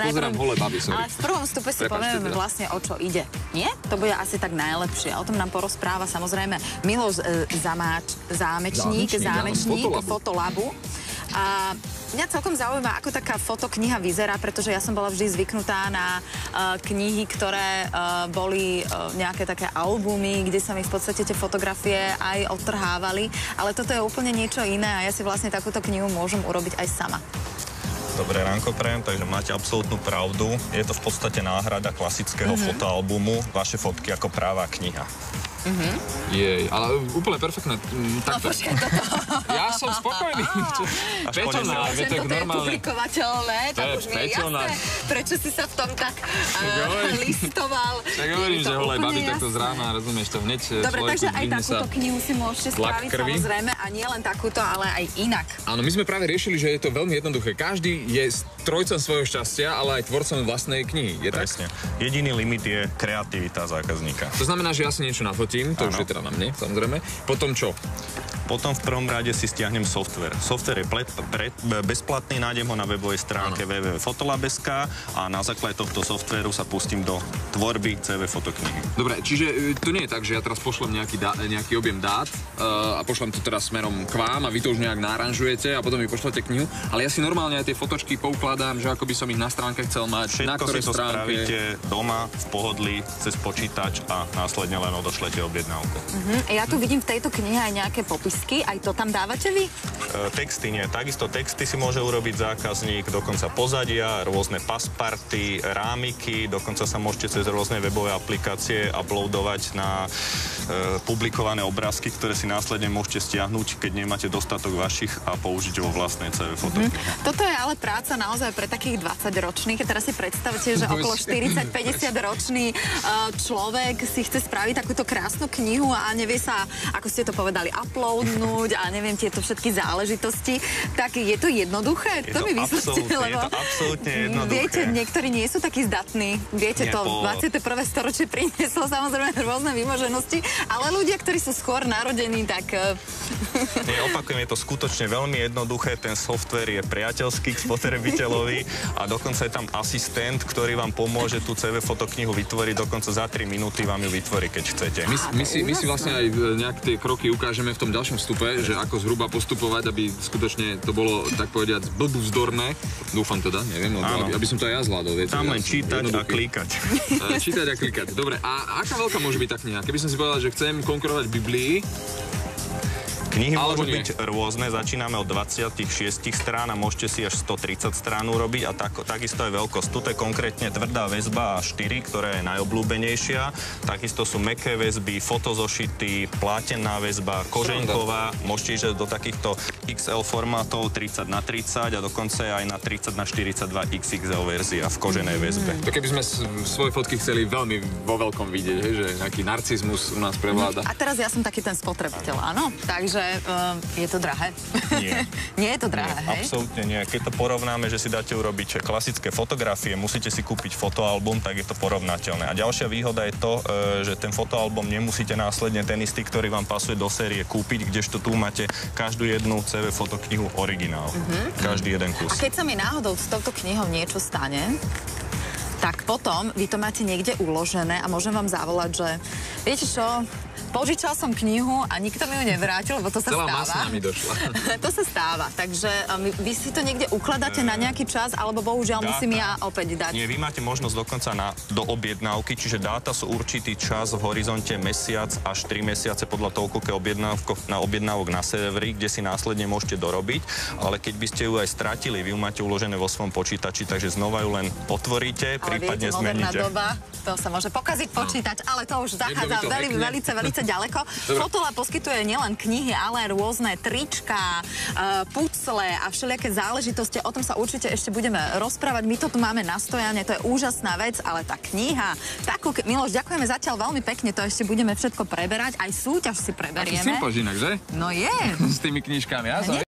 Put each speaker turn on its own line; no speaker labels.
pozerám holé baby, sorry.
Ale v prvom stupe si povieme vlastne, o čo ide. Nie? To bude asi tak najlepšie. O tom nám porozpráva samozrejme Miloš Zámečník, Fotolabu. A mňa celkom zaujíma, ako taká fotokniha vyzerá, pretože ja som bola vždy zvyknutá na knihy, ktoré boli nejaké také albumy, kde sa mi v podstate tie fotografie aj odtrhávali, ale toto je úplne niečo iné a ja si vlastne takúto knihu môžem urobiť aj sama.
Dobré ránko prajem, takže máte absolútnu pravdu. Je to v podstate náhrada klasického fotoalbumu, vaše fotky ako práva kniha.
Jej, ale úplne perfektné.
No počkaj, toto.
Ja som spokojný. Peťonár, je tak normálne.
To je publikovateľné, tak už mi je jasné, prečo si sa v tom tak listoval.
Tak hovorím, že holé baby takto z rána, rozumieš to hneď.
Dobre, takže aj takúto knihu si môžete spraviť, samozrejme, a nie len takúto, ale aj inak.
Áno, my sme práve riešili, že je to veľmi jednoduché. Každý je strojcom svojho šťastia, ale aj tvorcom vlastnej knihy. Je
presne. Jediný limit je kreativita zákazníka.
To znamená, že ja si niečo nafotím, to už je teda na mne, samozrejme. Potom čo?
Potom v prvom rade si stiahnem software. Software je bezplatný, nájdem ho na webovej stránke www.fotolab.sk a na základe tohto softvéru sa pustím do tvorby CV fotoknihy.
Dobre, čiže to nie je tak, že ja teraz pošlem nejaký objem dát a pošlem to teraz smerom k vám a vy to už nejak naranžujete a potom mi pošlete knihu, ale ja si normálne aj tie fotočky poukladám, že ako by som ich na stránke chcel mať, na ktorej
všetko si to
stránke.
spravíte doma, v pohodlí, cez počítač a následne len odošlete objednávku.
Ja tu vidím v tejto knihe aj nejaké popisky, aj to tam dávate vy?
Texty nie. Takisto texty si môže urobiť zákazník, dokonca pozadia, rôzne pasparty, rámiky, dokonca sa môžete cez rôzne webové aplikácie uploadovať na publikované obrázky, ktoré si následne môžete stiahnuť, keď nemáte dostatok vašich a použiť vo vlastnej CV fotoknihe.
Toto je ale práca naozaj pre takých 20-ročných. Teraz si predstavte, že okolo 40-50 ročný človek si chce spraviť takúto krásnu knihu a nevie sa, ako ste to povedali, uploadnúť a neviem tieto všetky záležitosti. Tak je to jednoduché? To mi vysvetlíte, lebo
je to absolútne jednoduché.
Viete, niektorí nie sú takí zdatní. Viete, to 21. storočie prinieslo samozrejme rôzne vymoženosti, ale ľudia, ktorí sú skôr narodení, tak...
Nie, opakujem, je to skutočne veľmi jednoduché. Ten software je priateľský k spotrebiteľovi a dokonca je tam asistent, ktorý vám pomôže tú CV fotoknihu vytvoriť. Dokonca za 3 minúty vám ju vytvorí, keď chcete.
My si vlastne aj nejak tie kroky ukážeme v tom ďalšom vstupe, že ako zhruba postupovať, aby skutočne to bolo, tak povediať, blbúzdorné. Dúfam teda, neviem, aby som to aj ja zvládol. Viete,
tam len čítať a klikať.
Čítať a klikať. Dobre, a aká veľká môže byť tá kniha? Keby som si povedal, že chcem konkurovať Biblii,
knihy môžu byť rôzne, začíname od 26 strán a môžete si až 130 strán urobiť a takisto aj veľkosť. Tuto je konkrétne tvrdá väzba A4, ktorá je najobľúbenejšia. Takisto sú mäkké väzby, fotozošity, plátená väzba, koženková. Môžete ísť do takýchto XL formátov 30x30 a dokonca aj na 30x42 XXL verzia v koženej väzbe.
To keby sme svoje fotky chceli veľmi vo veľkom vidieť, že nejaký narcizmus u nás prevláda.
A teraz ja som taký ten spotrebiteľ, áno? Takže je to drahé?
Nie.
Nie je to drahé, hej?
Absolútne nie. Keď to porovnáme, že si dáte urobiť klasické fotografie, musíte si kúpiť fotoalbum, tak je to porovnateľné. A ďalšia výhoda je to, že ten fotoalbum nemusíte následne ten istý, ktorý vám pasuje do série, kúpiť, kdežto tu máte každú jednu CV fotoknihu originál. Každý jeden kus.
A keď sa mi náhodou s touto knihou niečo stane, tak potom vy to máte niekde uložené a môžem vám zavolať, že viete čo, požičal som knihu a nikto mi ju nevrátil, lebo to sa stáva.
Celá masná mi došla.
To sa stáva, takže vy si to niekde ukladáte na nejaký čas, alebo bohužiaľ musím ja opäť dať.
Nie, vy máte možnosť dokonca do objednávky, čiže dáta sú určitý čas v horizonte mesiac až 3 mesiace podľa toho, koľko objednávok na serveri, kde si následne môžete dorobiť, ale keď by ste ju aj stratili, vy ju máte uložené vo svojom počítači, takže znova ju len otvoríte, prípadne zmeníte.
Doba, to sa môže pokaziť počítač, ale to už zachádza veľmi ďaleko. Fotolab poskytuje nielen knihy, ale rôzne trička, pucle a všelijaké záležitosti. O tom sa určite ešte budeme rozprávať. My to tu máme na stojane, to je úžasná vec, ale tá kniha, Miloš, ďakujeme zatiaľ veľmi pekne, to ešte budeme všetko preberať, aj súťaž si preberieme.
Aký sympáš inak, že?
No je.
S tými knižkami, ja